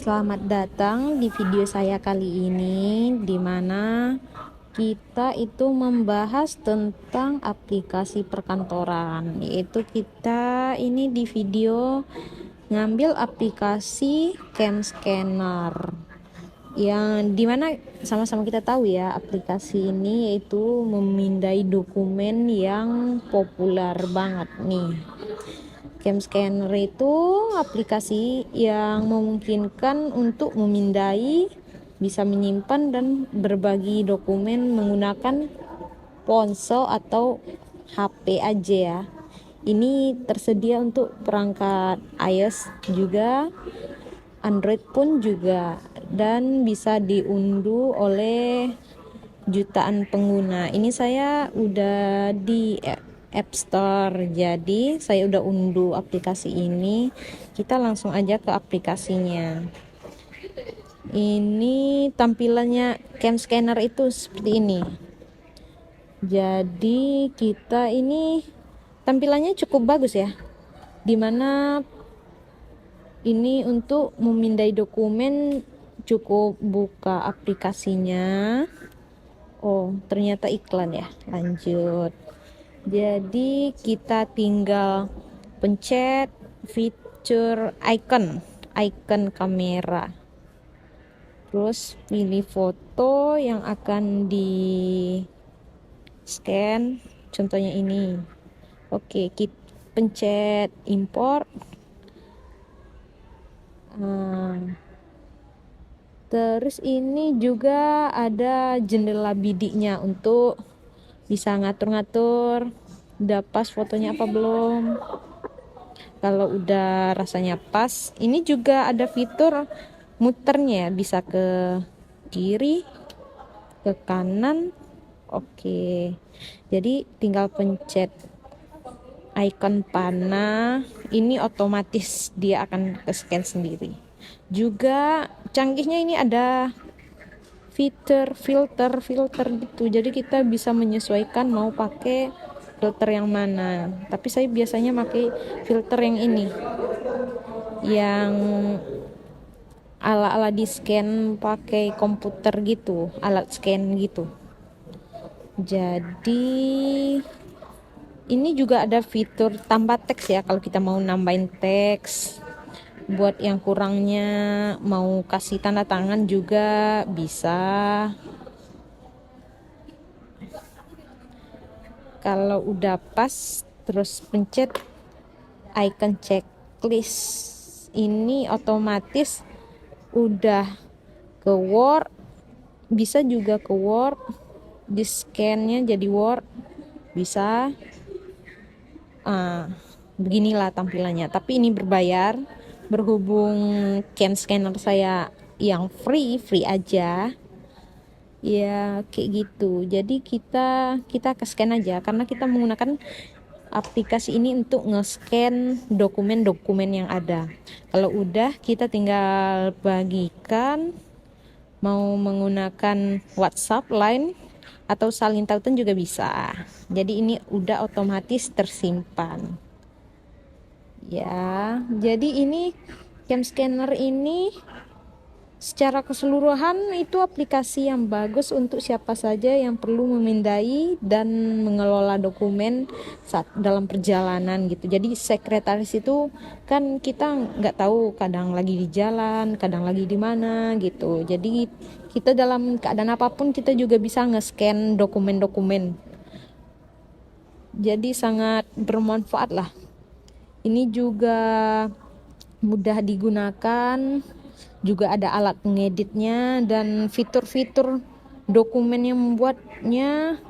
Selamat datang di video saya kali ini, di mana kita itu membahas tentang aplikasi perkantoran, yaitu kita ini di video ngambil aplikasi Cam Scanner, yang dimana sama-sama kita tahu ya, aplikasi ini yaitu memindai dokumen yang populer banget nih. Cam Scanner itu aplikasi yang memungkinkan untuk memindai, bisa menyimpan dan berbagi dokumen menggunakan ponsel atau HP aja ya. Ini tersedia untuk perangkat iOS juga, Android pun juga, dan bisa diunduh oleh jutaan pengguna. Ini saya udah di App Store, jadi saya udah unduh aplikasi ini. Kita langsung aja ke aplikasinya. Ini tampilannya Cam Scanner itu seperti ini. Jadi kita ini tampilannya cukup bagus ya, dimana ini untuk memindai dokumen cukup buka aplikasinya. Oh, ternyata iklan ya. Lanjut. Jadi kita tinggal pencet fitur icon kamera. Terus pilih foto yang akan di scan. Contohnya ini. Oke, kita pencet import. Terus ini juga ada jendela bidiknya untuk bisa ngatur-ngatur udah pas fotonya apa belum. Kalau udah rasanya pas, ini juga ada fitur muternya, bisa ke kiri, ke kanan. Oke, jadi tinggal pencet icon panah, ini otomatis dia akan ke scan sendiri. Juga canggihnya ini ada filter gitu, jadi kita bisa menyesuaikan mau pakai filter yang mana. Tapi saya biasanya pakai filter yang ini, yang ala-ala di scan pakai komputer gitu, alat scan gitu. Jadi ini juga ada fitur tambah teks ya, kalau kita mau nambahin teks. Buat yang kurangnya mau kasih tanda tangan juga bisa. Kalau udah pas, terus pencet icon checklist. Ini otomatis udah ke Word, bisa juga ke Word, di scan-nya jadi Word, bisa. Beginilah tampilannya, tapi ini berbayar. Berhubung Cam Scanner saya yang free aja ya, kayak gitu. Jadi kita ke scan aja, karena kita menggunakan aplikasi ini untuk nge-scan dokumen-dokumen yang ada. Kalau udah, kita tinggal bagikan, mau menggunakan WhatsApp, Line, atau salin tautan juga bisa. Jadi ini udah otomatis tersimpan ya. Jadi ini Cam Scanner ini secara keseluruhan itu aplikasi yang bagus untuk siapa saja yang perlu memindai dan mengelola dokumen saat dalam perjalanan gitu. Jadi sekretaris itu kan kita nggak tahu, kadang lagi di jalan, kadang lagi di mana gitu. Jadi kita dalam keadaan apapun kita juga bisa nge-scan dokumen-dokumen. Jadi sangat bermanfaat lah. Ini juga mudah digunakan, juga ada alat pengeditnya, dan fitur-fitur dokumen yang membuatnya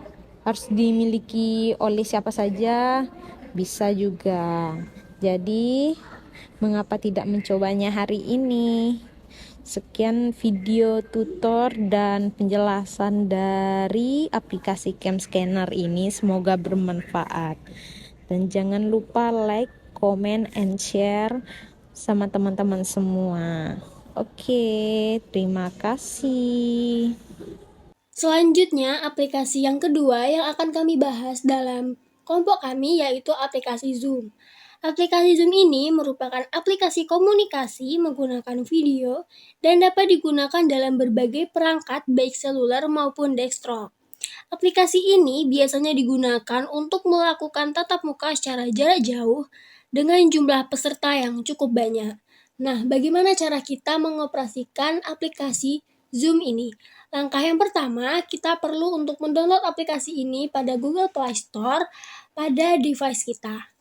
harus dimiliki oleh siapa saja bisa juga. Jadi mengapa tidak mencobanya hari ini? Sekian video tutor dan penjelasan dari aplikasi Cam Scanner ini, semoga bermanfaat. Dan jangan lupa like, comment, and share sama teman-teman semua. Oke, terima kasih. Selanjutnya, aplikasi yang kedua yang akan kami bahas dalam kelompok kami yaitu aplikasi Zoom. Aplikasi Zoom ini merupakan aplikasi komunikasi menggunakan video dan dapat digunakan dalam berbagai perangkat baik seluler maupun desktop. Aplikasi ini biasanya digunakan untuk melakukan tatap muka secara jarak jauh dengan jumlah peserta yang cukup banyak. Nah, bagaimana cara kita mengoperasikan aplikasi Zoom ini? Langkah yang pertama, kita perlu untuk mendownload aplikasi ini pada Google Play Store pada device kita.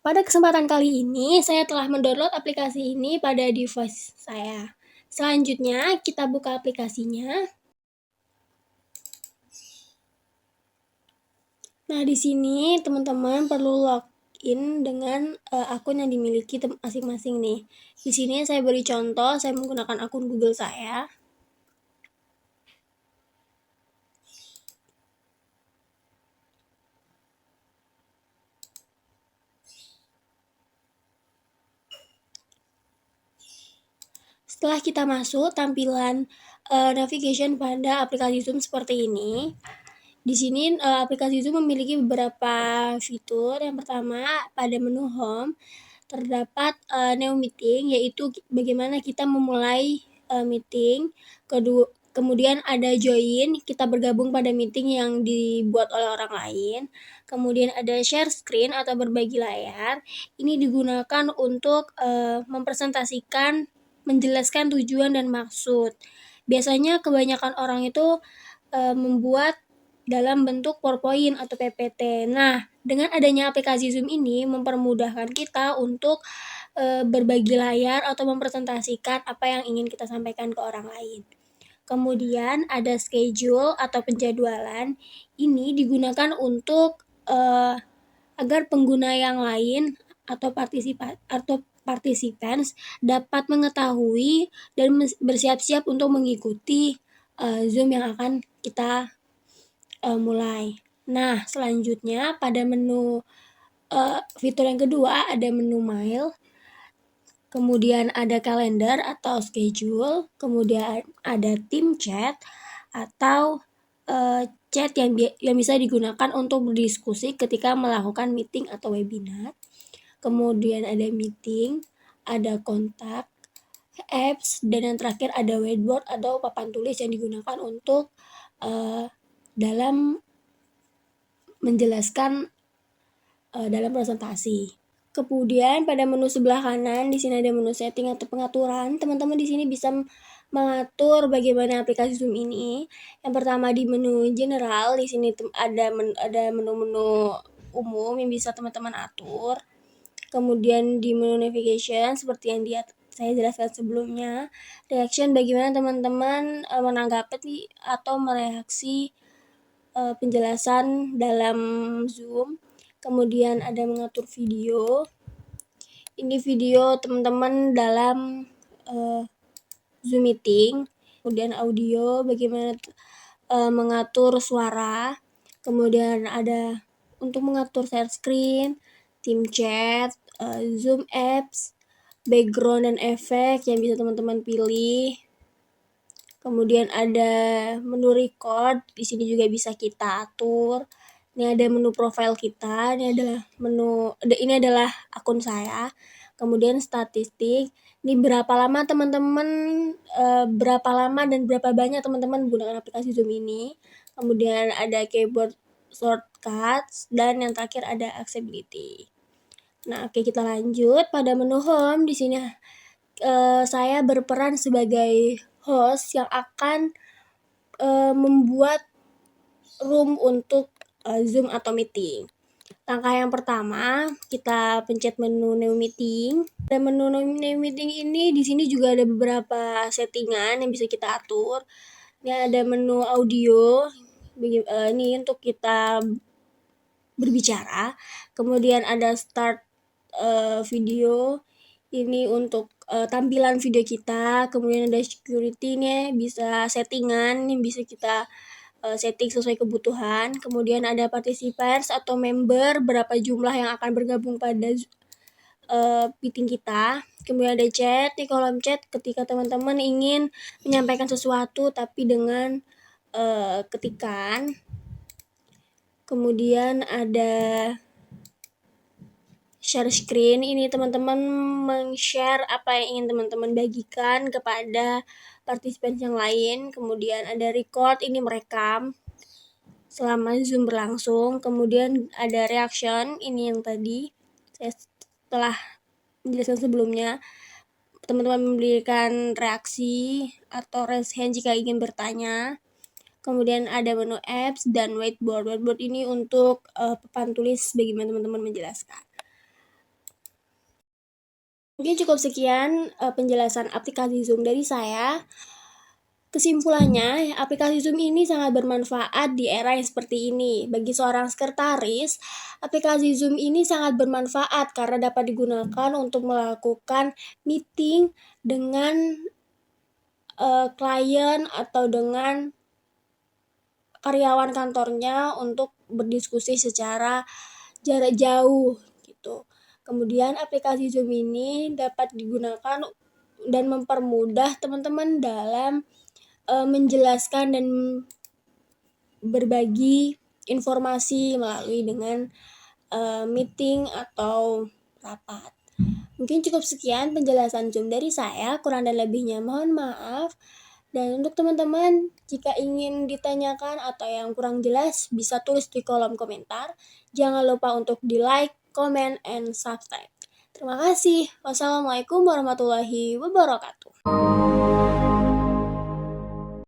Pada kesempatan kali ini, saya telah mendownload aplikasi ini pada device saya. Selanjutnya, kita buka aplikasinya. Nah, di sini teman-teman perlu login dengan akun yang dimiliki masing-masing nih. Di sini saya beri contoh, saya menggunakan akun Google saya. Setelah kita masuk, tampilan navigation pada aplikasi Zoom seperti ini. Di sini aplikasi Zoom memiliki beberapa fitur. Yang pertama, pada menu Home terdapat New Meeting, yaitu bagaimana kita memulai meeting. Kemudian ada Join, kita bergabung pada meeting yang dibuat oleh orang lain. Kemudian ada Share Screen atau berbagi layar. Ini digunakan untuk mempresentasikan, menjelaskan tujuan dan maksud. Biasanya kebanyakan orang itu membuat dalam bentuk PowerPoint atau PPT. Nah, dengan adanya aplikasi Zoom ini mempermudahkan kita untuk berbagi layar atau mempresentasikan apa yang ingin kita sampaikan ke orang lain. Kemudian ada schedule atau penjadwalan. Ini digunakan untuk agar pengguna yang lain atau participants dapat mengetahui dan bersiap-siap untuk mengikuti Zoom yang akan kita mulai. Nah, selanjutnya pada menu fitur yang kedua ada menu Mail, kemudian ada kalender atau schedule, kemudian ada tim chat atau chat yang bisa digunakan untuk berdiskusi ketika melakukan meeting atau webinar. Kemudian ada meeting, ada kontak, apps, dan yang terakhir ada whiteboard atau papan tulis yang digunakan untuk dalam menjelaskan dalam presentasi. Kemudian pada menu sebelah kanan di sini ada menu setting atau pengaturan. Teman-teman di sini bisa mengatur bagaimana aplikasi Zoom ini. Yang pertama di menu general, di sini ada menu-menu umum yang bisa teman-teman atur. Kemudian di menu navigation seperti yang saya jelaskan sebelumnya, reaction bagaimana teman-teman menanggapi atau mereaksi penjelasan dalam Zoom. Kemudian ada mengatur video. Ini video teman-teman dalam Zoom meeting. Kemudian audio, bagaimana mengatur suara. Kemudian ada untuk mengatur share screen, tim chat, Zoom apps, background dan efek yang bisa teman-teman pilih. Kemudian ada menu record, di sini juga bisa kita atur. Ini ada menu profile kita, ini adalah akun saya. Kemudian statistik, ini berapa lama dan berapa banyak teman-teman menggunakan aplikasi Zoom ini. Kemudian ada keyboard shortcuts dan yang terakhir ada accessibility. Nah, oke, kita lanjut pada menu home. Di sini saya berperan sebagai host yang akan membuat room untuk Zoom atau meeting. Langkah yang pertama, kita pencet menu New Meeting. Dan menu New Meeting ini di sini juga ada beberapa settingan yang bisa kita atur. Ini ada menu audio, ini untuk kita berbicara. Kemudian ada start video, ini untuk tampilan video kita. Kemudian ada security-nya, bisa settingan yang bisa kita setting sesuai kebutuhan. Kemudian ada participants atau member, berapa jumlah yang akan bergabung pada meeting kita. Kemudian ada chat, di kolom chat ketika teman-teman ingin menyampaikan sesuatu tapi dengan ketikan. Kemudian ada share screen. Ini teman-teman meng-share apa yang ingin teman-teman bagikan kepada partisipan yang lain. Kemudian ada record, ini merekam selama Zoom berlangsung. Kemudian ada reaction, ini yang tadi saya telah menjelaskan sebelumnya. Teman-teman memberikan reaksi atau raise hand jika ingin bertanya. Kemudian ada menu apps dan whiteboard. Whiteboard ini untuk papan tulis bagaimana teman-teman menjelaskan. Mungkin cukup sekian penjelasan aplikasi Zoom dari saya. Kesimpulannya, aplikasi Zoom ini sangat bermanfaat di era yang seperti ini. Bagi seorang sekretaris, aplikasi Zoom ini sangat bermanfaat karena dapat digunakan untuk melakukan meeting dengan klien atau dengan karyawan kantornya untuk berdiskusi secara jarak jauh gitu. Kemudian aplikasi Zoom ini dapat digunakan dan mempermudah teman-teman dalam menjelaskan dan berbagi informasi melalui dengan meeting atau rapat. Mungkin cukup sekian penjelasan Zoom dari saya, kurang dan lebihnya mohon maaf. Dan untuk teman-teman, jika ingin ditanyakan atau yang kurang jelas, bisa tulis di kolom komentar. Jangan lupa untuk di like, comment, and subscribe. Terima kasih. Wassalamualaikum warahmatullahi wabarakatuh.